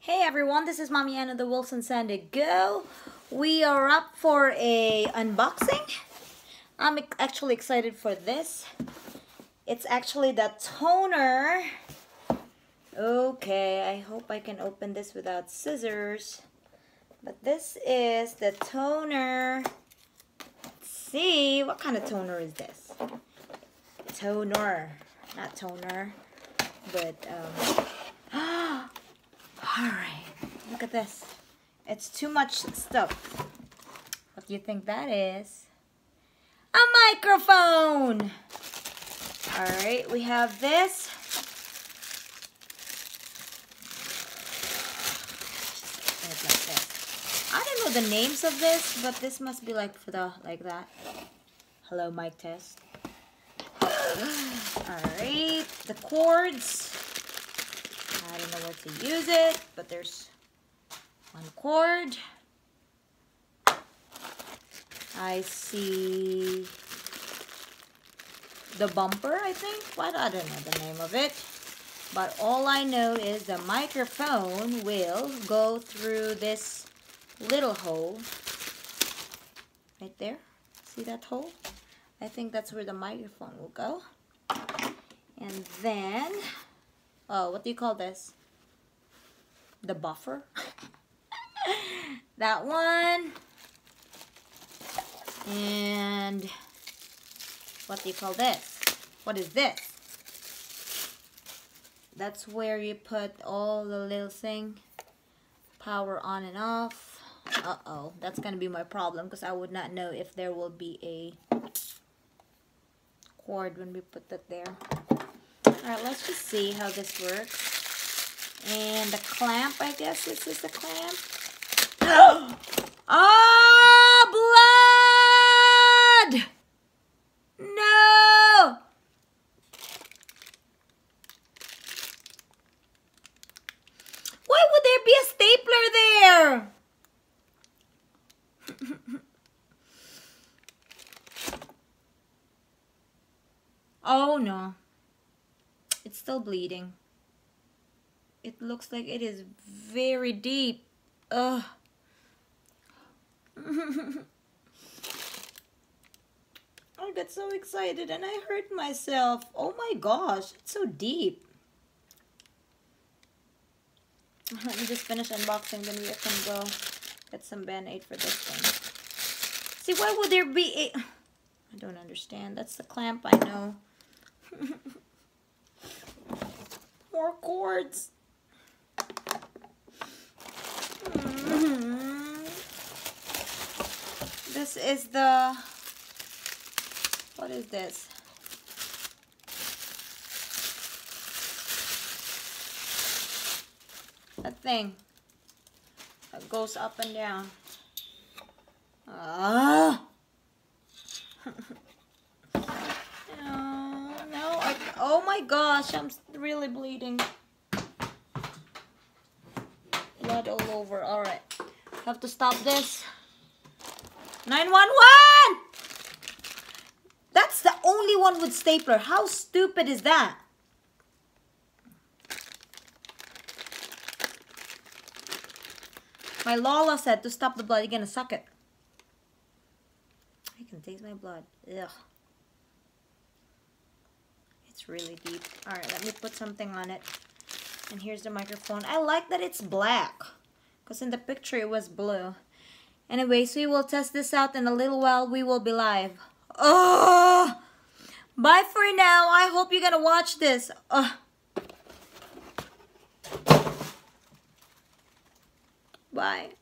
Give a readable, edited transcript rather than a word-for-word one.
Hey everyone, this is Mommy Anna the Wilson Sandy Go. We are up for a unboxing. I'm actually excited for this. It's actually the toner. Okay, I hope I can open this without scissors. But this is the toner. Let's see, what kind of toner is this? Tonor, not toner, but alright, look at this. It's too much stuff. What do you think that is? A microphone! Alright, we have this. Like this. I don't know the names of this, but this must be like for the like that. Hello, mic test. Alright, the cords. I don't know where to use it, but there's one cord. I see the bumper, I think. What? I don't know the name of it. But all I know is the microphone will go through this little hole. Right there. See that hole? I think that's where the microphone will go. And then, oh, what do you call this? The buffer? That one. And what do you call this? What is this? That's where you put all the little thing. Power on and off. Uh-oh, that's gonna be my problem because I would not know if there will be a cord when we put that there. Alright, let's just see how this works. And the clamp, I guess this is the clamp. Oh, blood! No! Why would there be a stapler there? Oh no. It's still bleeding. It looks like it is very deep. Ugh. I got so excited and I hurt myself. Oh my gosh, it's so deep. Let me just finish unboxing, then we can go get some Band-Aid for this thing. See, why would there be a... I don't understand. That's the clamp, I know. More cords. This is the... What is this? A thing that goes up and down. Ah! Oh my gosh, I'm really bleeding. Blood all over. Alright. Have to stop this. 911! That's the only one with stapler. How stupid is that? My Lola said to stop the blood, you're gonna suck it. I can taste my blood. Ugh. It's really deep. Alright, let me put something on it. And here's the microphone. I like that it's black, because in the picture it was blue. Anyway, so we will test this out in a little while. We will be live. Oh! Bye for now. I hope you're gonna watch this. Bye.